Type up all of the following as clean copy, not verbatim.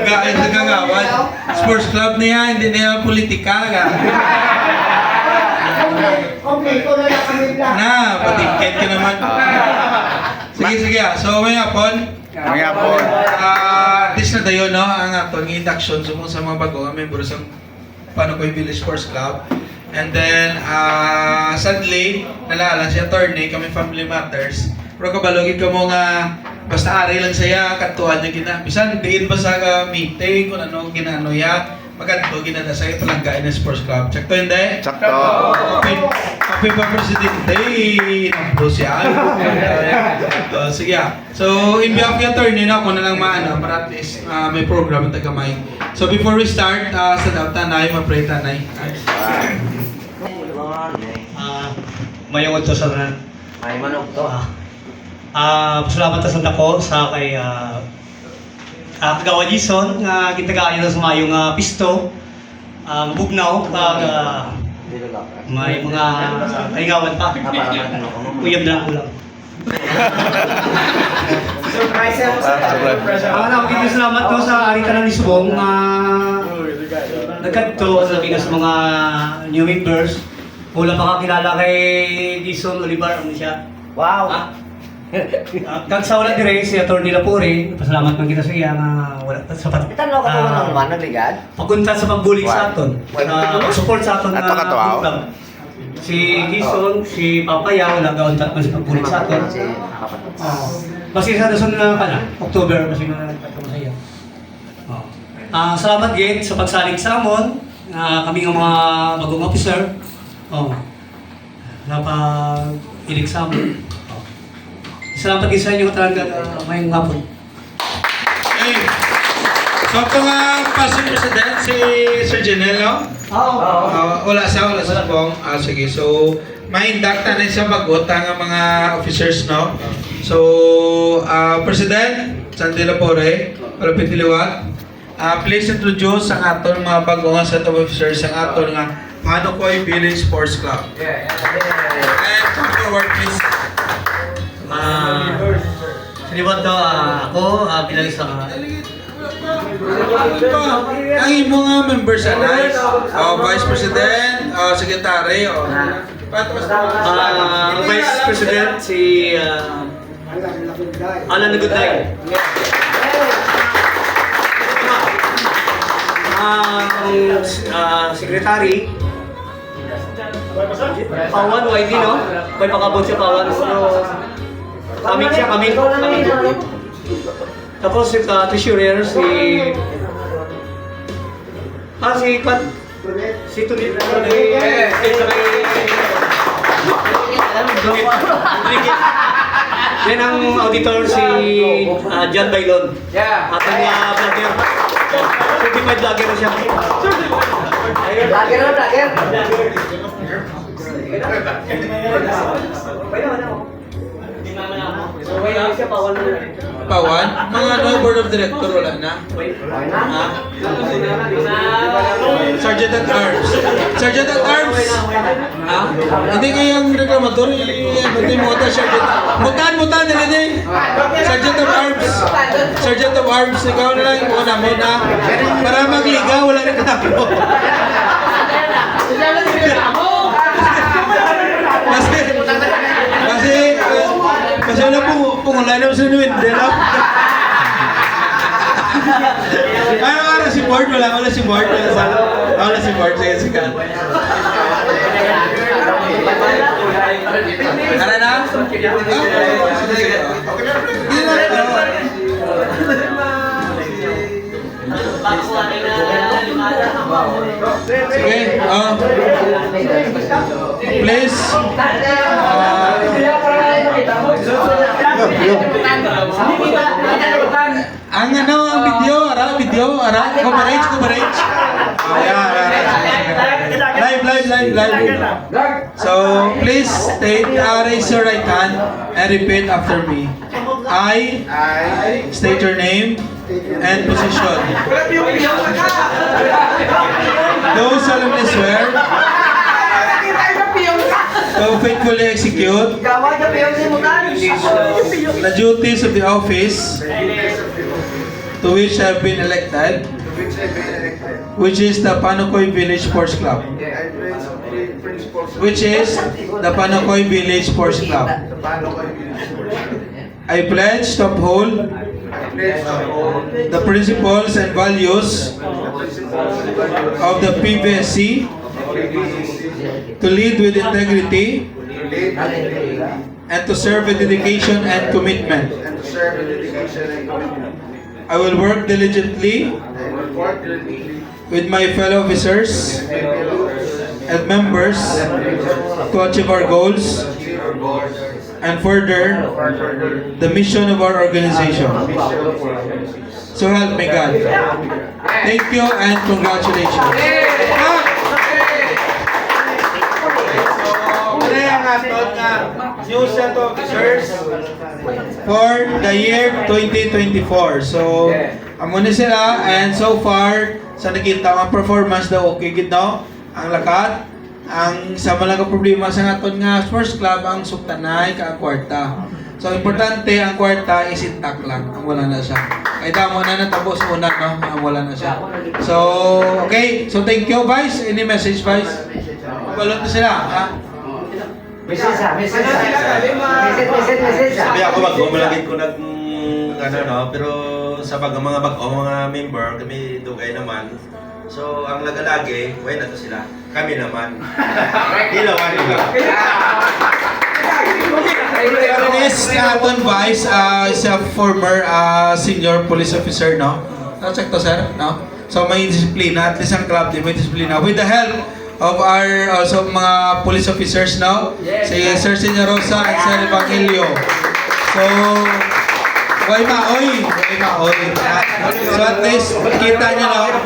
nagagawan. Sports club niya, hindi niya politika. Na, patiket ka naman. Sige. So, may hapon. This na dayon, no? Ang atong induction sa mga bago, member sa Panokoy Village Sports Club. And then, sadly, nalala siya attorney, kami Family Matters. Pero kabalogin ka mo nga, basta ari lang siya, katuan niya gina. Bisan, diin ba sa meeting, kung ano, ginano ya, magkanto, ginada sa'yo, palanggain ng sports club. Sakto hindi? Sakto. Happy pa Presidente, nabdo siya. Sige. So, in behalf of attorney na ako na lang maano, para at least may program at tagamay. So, before we start, sa daw tanay, ma-pray tanay. Mayong ito sa tanan. Ay, manok to ha. Pasalamat sa nako sa kay Kagawa Jason nga gitagayo sa mayong pisto. Bugnaw pag may mga kaigawan pa. Uyab na lang. Surprise mo sa Salamat salamat to sa ari tanan ni Subong nagkadto sa bigas mga new members. Wala pa kakilala kay Jason Olivar ano siya. Wow. Kag sa wala dire si Atty. Lapore, pasalamat man kita sa iya nga wala sa Tanong ka mo naman, nagligad? pagkunta sa pagbulig sa aton. Support sa aton Ato ka to, aw. program. Si Jason, si Papaya wala gauntat man sa pagbulig sa aton. Kasi sa dason na kana, October kasi na nagtatong sa iya. Salamat gid sa pagsalig sa amon. Kami nga mga bagong officer. Napag-ilig sa amon. Salamat din sa inyo talaga ngayong hapon. Okay. So, ito nga Pastor President, si Sir Janelle, no? Wala sa bong. Sige. So, ma-induct na sa bagot ang mga officers, no? So, President, Sandy Lapore, Malapit Liwat, please introduce ang aton mga bagong set of officers ang aton nga Panokoy Village Sports Club. And come forward, please. Siniwat to ako bilang sa Ang imo nga members anay, Vice President, Secretary, Vice President si Alan Nagutay. Secretary Pawan YD no? May pakabot siya Pawan Kaming siya, kaming. Tapos si treasurer si Pat si Tunit Yan ang auditor si John Bailon. Atong vlogger. Certified vlogger na siya. Vlogger. Pawan? Mga board of director wala na? Sergeant at Arms. Sergeant at Arms! Hindi kayang reklamator, hindi mo ito, Sergeant. Mutan, hindi. Sergeant of Arms. Sergeant of Arms, ikaw na lang yung namin na para magliga, wala reklamo. Kasi wala pungulay na sa nuwin, di lang. Ano si Board? Wala si Board. Wala si Board. Sige. Ano na? Sige. Please. Ang video, coverage. Live. So, please raise your right hand and repeat after me. I state your name and position. Do solemnly swear to faithfully execute the duties of the office to which I have been elected, to which I have been elected. which is the Panokoy Village Sports Club. I pledge the principles of Which is the Panokoy Village Sports Club. the Panokoy Village Sports Club. I pledge to uphold I pledge to uphold the principles and values the principles and values of the PVSC, of the PVSC, to lead with integrity, to lead with integrity, and to serve with dedication and commitment. and to serve with dedication and commitment. I will work diligently I will work diligently with my fellow officers with my fellow officers and members to achieve our goals to achieve our goals and further and further the mission of our organization. the mission of our organization. So help me God. Thank you and congratulations. Muna yung aton nga new set of officers for the year 2024. So, amo ni sila and so far sa nakita ang performance daw okay gid no? Ang lakat. Ang sa malaga problema sa aton nga sports club ang suktanay ka ang kwarta. So importante ang kwarta is intact lang. Ang wala na siya. Ay damo na natapos una no? Ang wala na siya. So, okay. So thank you Vice. Any message Vice? Balot na sila. Ha? Message. Sabi ako magbumalagin ko nag ano no, pero sa mga mga member kami dugay naman. So ang lagalagi, way na to sila. Kami naman. Ilawan nila. This aton Vice is a former senior police officer no. Check to sir, no? So may disiplina, at least ang club din may disiplina. With the help of our also mga police officers now, si Sir Senior Rosa and Sir Evangelio. So, way maoy. So at least, kita nyo no,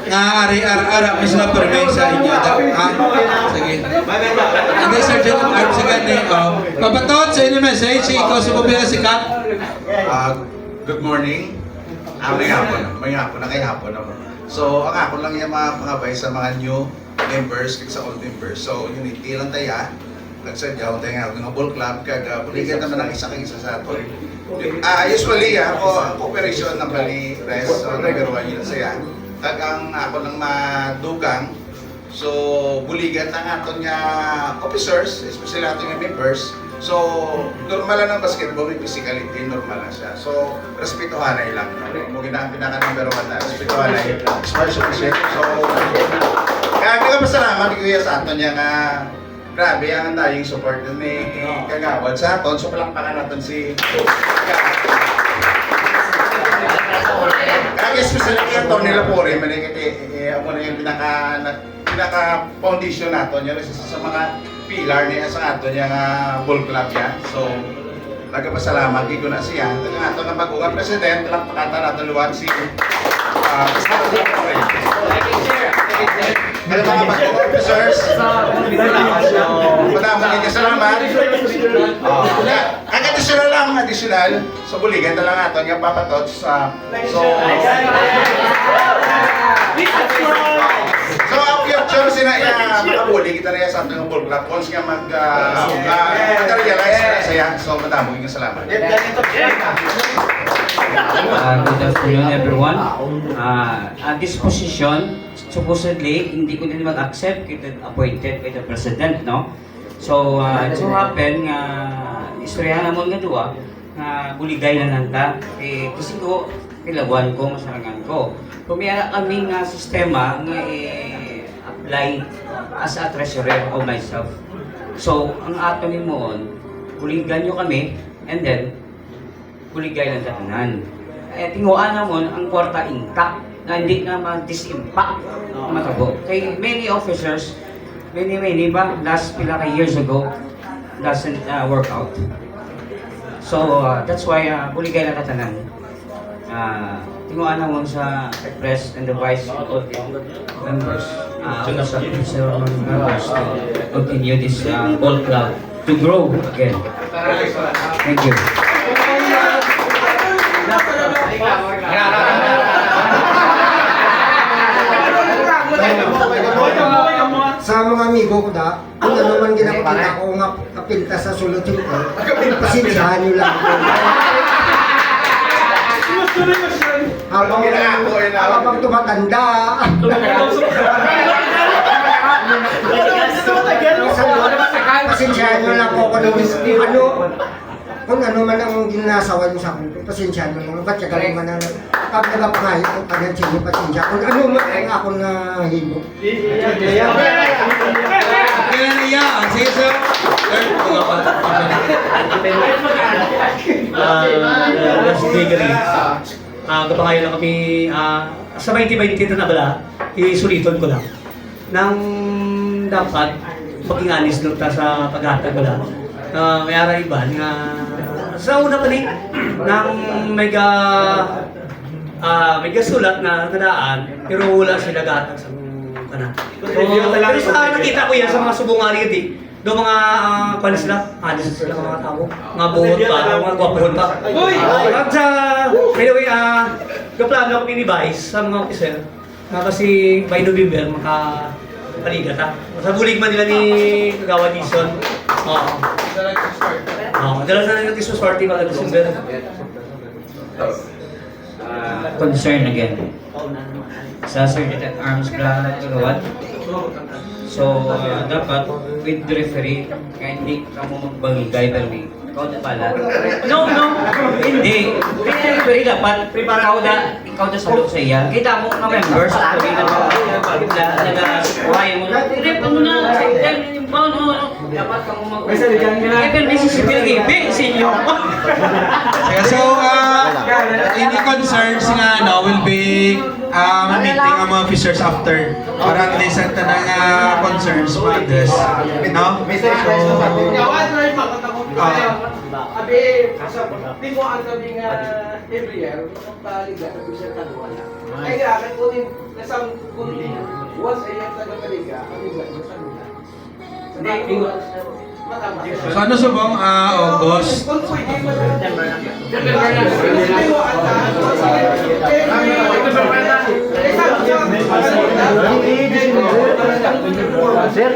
nga ari-ara sila permay sa inyo. Sige. And then Sir General Arp, sige ni, papatot sa inyo message, ikaw si Bobila Sikat. Good morning. May hapon na kay hapon ako. So, ang hapon lang yung mga vice sa mga new members, kag sa old members. So, unity lang tayo. Nagsadyaw tayo nga, ng ball club, kag puligan naman ang isa kang isa sa ato. Usually, ako, ang cooperation ng Bali Rest, so, number 1 yun saya. Kag ang ako lang madugang, so, buligan ng aton nga officers, especially aton nga members. So, normal lang ng basketball, may physicality, normal lang siya. So, respetuhan na ilang. Mungkin ang pinaka-number 1 na, respetuhan na ilang. Sports official. So, kaya nagpapasalamat ko sa aton niya nga grabe ang dayong support ni Kagawad sa aton. So, palakpakan natin si kaya especially yung Tony Lapore, ako na yung pinaka-foundation natin. Yan isa sa mga pilar niya sa aton yung ball club niya. So, nagpapasalamat ko na siya. Ito nga ito na bagugang president, lang pakata natin luwan si kaya mga bagugang officers, madamang niya salamat. Ang additional, so buligan na lang aton yung papatot sa So, ang future sina makabuli kita rin sa ating ball club once nga mag-realize na saya. So, madamong yung salamat. Good afternoon, everyone. At this position, supposedly, hindi ko din mag-accept kita appointed by the President, no? So, it so happen nga, istoryahan namon nga duwa, nga buligay na nanta, kasi ko, kilawan ko, masarangan ko. Kumiyara kami nga sistema nga apply as a treasurer of myself. So, ang ato ni Moon, buligan nyo kami, and then, buligay ng tatanan. Tinguan namon ang kwarta intact na hindi naman disimpact matabo. Kay many officers, many ba, last pila ka years ago, doesn't work out. So, that's why buligay ng tatanan. Tinguan namon sa press and the vice and all the members, sa members to continue this ball club to grow again. Thank you. Sa mga amigo ko da, kung ano man ginapakita ko nga kapinta sa sulod yung ko, pasensyahan nyo lang. habang tumatanda. Pasensyahan nyo lang po ako kung ano man ang ginasawa nyo sa akin, pasensyahan nyo lang. Ba't yung galing man na pag nagapangahit ko kanyang sinyo, pasensya. Kung ano man ang ako na hibo. Kailan niya? Sige, sir. Last degree. Kapangayon lang kami, sa 2020 na bala, isuliton ko lang. Nang dapat, maging honest doon sa paghatag ko lang. May ara iba nga, sa una pa rin, nang may sulat na nadaan, pero wala sila gatag sa kanan. So, pero sa nakita ko yan sa mga subungari yun doon mga kwan sila, honest sila mga tao, mga buhot pa, mga gwapuhot pa. At sa, by the way, kaplano ako pinibais sa mga officer, na kasi by November, makapaligat ha. Sa bulig man nila ni Kagawa Dison. Dalas na natin sa sorty mga December. Concern again. Sa Sergeant at Arms Kagawad. So, dapat with the referee, kaya hindi ka mo magbangigay, pero ikaw na pala. No, hindi. With the referee, dapat ikaw na sa loob sa iya. Kita mo mga members, sabi na nag-uhay mo. Rep, ano na, dapat ka mo magbangigay. Pero Mississippi lagi, sa inyo. So, any concerns nga will be meeting ang mga officers after para at least ang tanang concerns ma-address. No? Abi, di mo ang sabi nga every year, magpaliga sa bisya taluan. Ay grabe ko din nasam kung once a year tagapaliga, kami ba sa luna. Hindi matama. So ano subong August? Kung pwede mo Sir,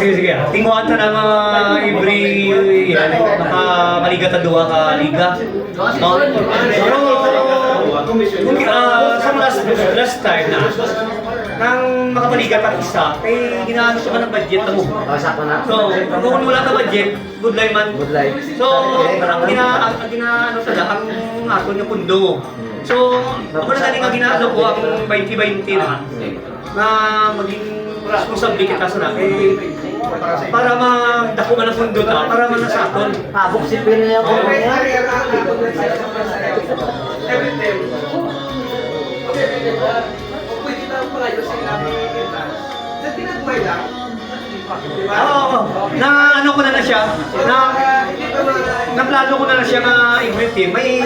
Sige. Tinguhan ta ng every maliga ta duwa ka liga. No? Pero sa last time na nang makapaligat ang isa, ginaano siya ng budget na mo. So, kung wala ka budget, good life man. So, ang ginaano talaga, ang ato niya pundo. So, ako na galing ang ginaano ko, ang 2020 na maging responsable kita sa natin. Para magdako man ang pundo ta, para man sa aton. Pabok si Pino ako. Na ano ko na siya, na plano ko na siya nga everything, may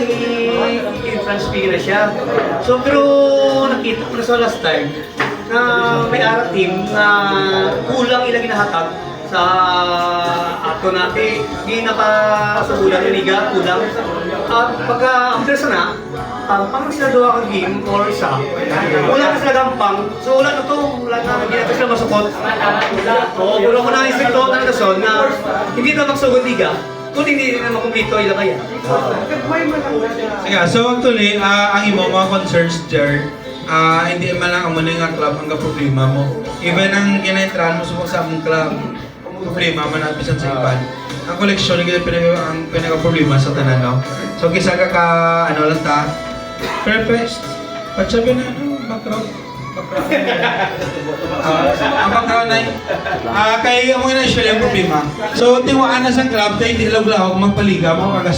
entrance fee na siya. So pero nakita ko na sa last time na may ara team na kulang ilang ginahatag sa ato natin, hindi nakasubulan yung liga, kulang. At pagka after sana, pang sila doon ang game or isa, wala na sila gampang. So wala na to, wala na, hindi na sila masukot. Oo, pero ko na isip to na nason na hindi na magsugod liga, kung hindi na makumplito ilang kaya. Sige, so actually, ang imo mga concerns there, hindi man lang ang muna nga club ang problema mo. Even ang kinaintrahan mo sa among club, problema man na bisan sa iban. Ang koleksyon ang pinaka-problema sa tanan, no? So kisa ka ano lang ta, perfect. Patsabi na background. Ang background ay kay amo na usually ang problema. So tiwaan na sa club kay hindi laglaw magpaliga mo kagas